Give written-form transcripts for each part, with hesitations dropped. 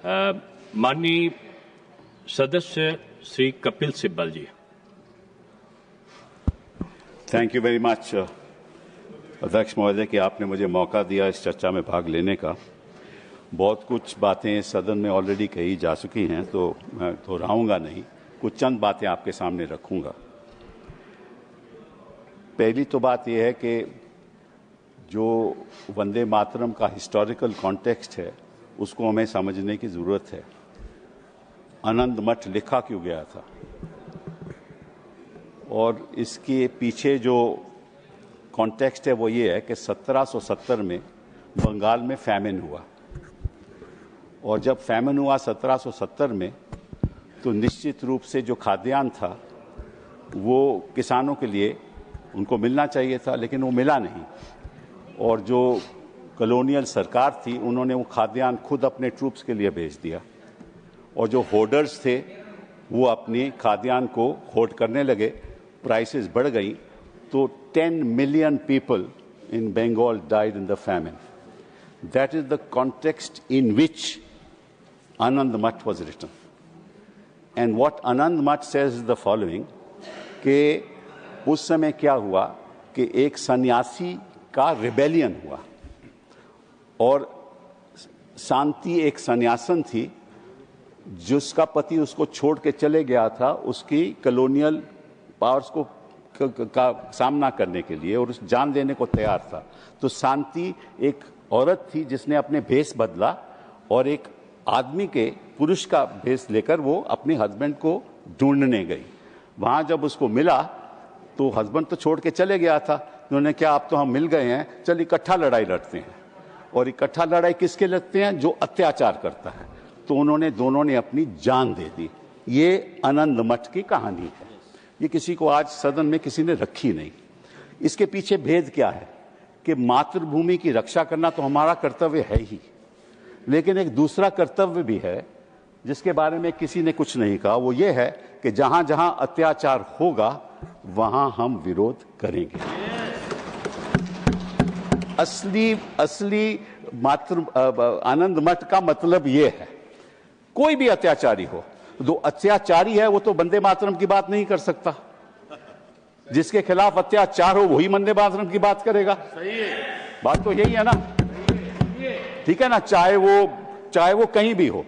माननीय सदस्य श्री कपिल सिब्बल जी। Thank you very much अध्यक्ष महोदय कि आपने मुझे मौका दिया इस चर्चा में भाग लेने का। बहुत कुछ बातें सदन में ऑलरेडी कही जा चुकी हैं, तो मैं दोहराऊंगा नहीं, कुछ चंद बातें आपके सामने रखूंगा। पहली तो बात यह है कि जो वंदे मातरम का हिस्टोरिकल कॉन्टेक्स्ट है उसको हमें समझने की ज़रूरत है। आनंद मठ लिखा क्यों गया था और इसके पीछे जो कॉन्टेक्स्ट है वो ये है कि 1770 में बंगाल में फैमिन हुआ, और जब फैमिन हुआ 1770 में तो निश्चित रूप से जो खाद्यान्न था वो किसानों के लिए उनको मिलना चाहिए था, लेकिन वो मिला नहीं। और जो कॉलोनियल सरकार थी उन्होंने वो खाद्यान्न खुद अपने ट्रूप्स के लिए भेज दिया, और जो होर्डर्स थे वो अपनी खाद्यान्न को होर्ड करने लगे, प्राइसेस बढ़ गई, तो 10 million people in Bengal died in the famine. That is the context in which Anand Math was written. And what Anand Math says is the following, कि उस समय क्या हुआ कि एक सन्यासी का रिबेलियन हुआ, और शांति एक सन्यासन थी जिसका पति उसको छोड़ के चले गया था उसकी कॉलोनियल पावर्स को का सामना करने के लिए, और जान देने को तैयार था। तो शांति एक औरत थी जिसने अपने भेष बदला और एक आदमी के पुरुष का भेष लेकर वो अपने हस्बैंड को ढूंढने गई। वहां जब उसको मिला तो हस्बैंड तो छोड़ के चले गया था, उन्होंने क्या अब तो हम मिल गए हैं, चल इकट्ठा लड़ाई लड़ते हैं। और इकट्ठा लड़ाई किसके लड़ते हैं? जो अत्याचार करता है। तो उन्होंने दोनों ने अपनी जान दे दी। ये आनंद मठ की कहानी है। ये किसी को आज सदन में किसी ने रखी नहीं। इसके पीछे भेद क्या है कि मातृभूमि की रक्षा करना तो हमारा कर्तव्य है ही, लेकिन एक दूसरा कर्तव्य भी है जिसके बारे में किसी ने कुछ नहीं कहा। वो ये है कि जहां जहां अत्याचार होगा वहां हम विरोध करेंगे। असली आनंद मठ का मतलब ये है, कोई भी अत्याचारी हो, जो अत्याचारी है वो तो वंदे मातरम की बात नहीं कर सकता। जिसके खिलाफ अत्याचार हो वही वंदे मातरम की बात करेगा। सही है, बात तो यही है ना, ठीक है ना, चाहे वो कहीं भी हो।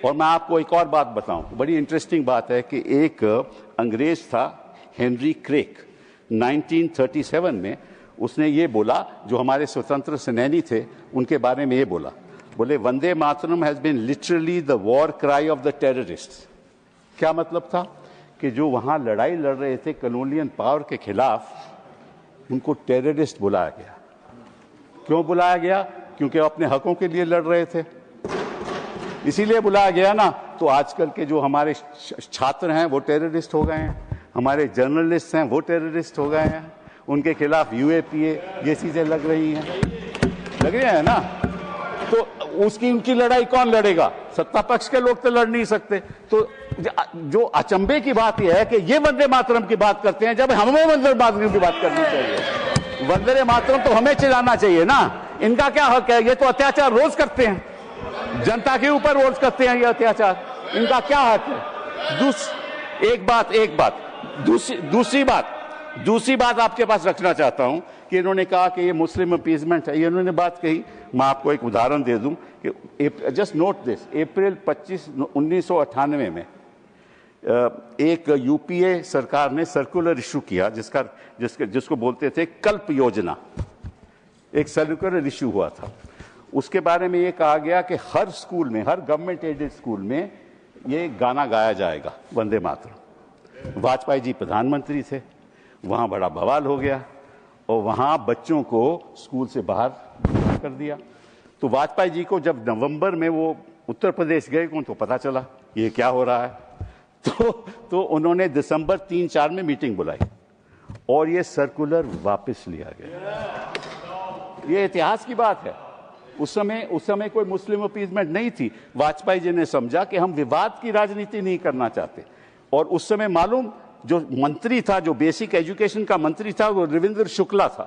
और मैं आपको एक और बात बताऊं, बड़ी इंटरेस्टिंग बात है कि एक अंग्रेज था हेनरी क्रेक, 1937 में उसने ये बोला, जो हमारे स्वतंत्र सेनानी थे उनके बारे में ये बोला, बोले Vande Mataram has been literally the war cry of the terrorists. क्या मतलब था कि जो वहां लड़ाई लड़ रहे थे कॉलोनियल पावर के खिलाफ, उनको टेररिस्ट बुलाया गया। क्यों बुलाया गया? क्योंकि अपने हकों के लिए लड़ रहे थे, इसीलिए बुलाया गया ना। तो आजकल के जो हमारे छात्र हैं वो टेररिस्ट हो गए हैं, हमारे जर्नलिस्ट हैं वो टेररिस्ट हो गए हैं, उनके खिलाफ यूएपीए ये चीजें लग रही हैं ना। तो उनकी लड़ाई कौन लड़ेगा? सत्ता पक्ष के लोग तो लड़ नहीं सकते। तो जो अचंभे की बात यह है कि ये वंदे मातरम की बात करते हैं जब हमें वंदे मातरम की बात करनी चाहिए। वंदे मातरम तो हमें चिल्लाना चाहिए ना। इनका क्या हक है? ये तो अत्याचार रोज करते हैं, जनता के ऊपर रोज करते हैं ये अत्याचार, इनका क्या हक है? दूसरी बात आपके पास रखना चाहता हूं कि इन्होंने कहा कि ये मुस्लिम अपीजमेंट है, ये इन्होंने बात कही। मैं आपको एक उदाहरण दे दूं कि जस्ट नोट दिस, अप्रैल 25, 1998 में एक यूपीए सरकार ने सर्कुलर इशू किया जिसको बोलते थे कल्प योजना। एक सर्कुलर इशू हुआ था, उसके बारे में ये कहा गया कि हर स्कूल में, हर गवर्नमेंट एडेड स्कूल में ये गाना गाया जाएगा, वंदे मातरम। वाजपेयी जी प्रधानमंत्री थे, वहां बड़ा बवाल हो गया और वहां बच्चों को स्कूल से बाहर कर दिया। तो वाजपेयी जी को जब नवंबर में वो उत्तर प्रदेश गए तो पता चला ये क्या हो रहा है। तो उन्होंने दिसंबर 3-4 में मीटिंग बुलाई और ये सर्कुलर वापस लिया गया। ये इतिहास की बात है। उस समय कोई मुस्लिम अपीजमेंट नहीं थी। वाजपेयी जी ने समझा कि हम विवाद की राजनीति नहीं करना चाहते। और उस समय मालूम, जो मंत्री था, जो बेसिक एजुकेशन का मंत्री था, वो रविंद्र शुक्ला था।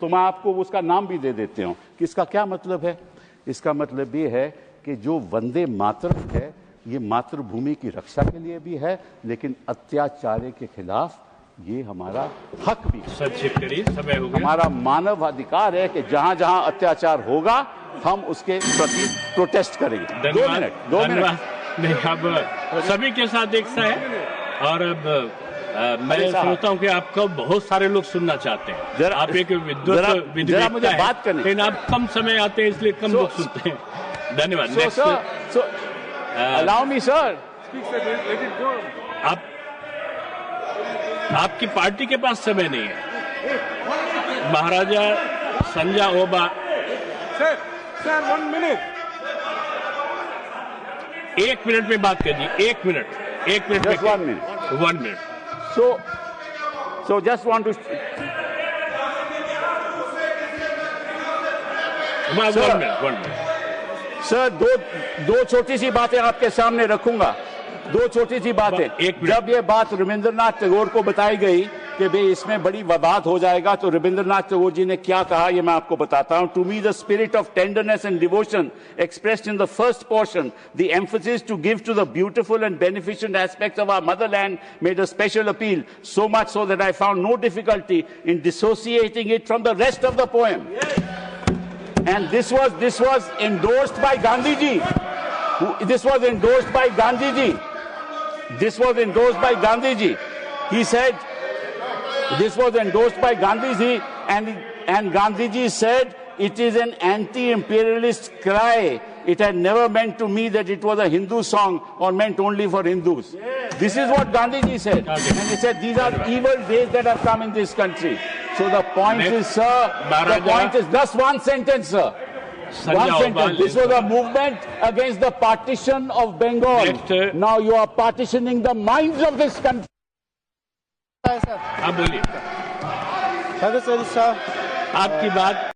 तो मैं आपको उसका नाम भी दे देते हूं कि इसका क्या मतलब है। इसका मतलब ये है कि जो वंदे मातरम है ये मातृभूमि की रक्षा के लिए भी है, लेकिन अत्याचार के खिलाफ ये हमारा हक भी है। समय हो गया। हमारा मानव अधिकार है कि जहां जहां अत्याचार होगा हम उसके प्रति प्रोटेस्ट करेंगे। 2 मिनट। नहीं, अब सभी के साथ एक सा है और अब मैं सोचता हूं कि आपको बहुत सारे लोग सुनना चाहते हैं। आप एक विद्वत मुझे बात करनी, लेकिन आप कम समय आते हैं इसलिए कम लोग सुनते हैं। धन्यवाद। Allow me sir. आपकी पार्टी के पास समय नहीं है। Maharaja Sanjay Oba. Sir 1 minute. 1 minute में बात कीजिए। 1 minute. 1 minute. Just 1 minute. 1 minute. So just want to. One minute. Sir दो छोटी सी बातें आपके सामने रखूंगा। 2 छोटी सी बातें। जब ये बात रविंद्रनाथ टैगोर को बताई गई कि भाई इसमें बड़ी बात हो जाएगा, तो रविंद्रनाथ टैगोर जी ने क्या कहा ये मैं आपको बताता हूं। To me the spirit of tenderness and devotion expressed in the first portion, the emphasis to give to the beautiful and beneficent aspects of our motherland made a special appeal, so much so that I found no difficulty in dissociating it from the rest of the poem. And this was endorsed by Gandhi ji. This was endorsed by Gandhi ji. This was endorsed by Gandhi ji. He said, this was endorsed by Gandhi ji, and Gandhi ji said, it is an anti-imperialist cry. It had never meant to me that it was a Hindu song or meant only for Hindus. This is what Gandhi ji said. And he said, these are evil days that have come in this country. So the point is, sir, the point is just one sentence, sir. One sentence. This was a movement against the partition of Bengal. Now you are partitioning the minds of this country. आप बोलिए। आपकी बात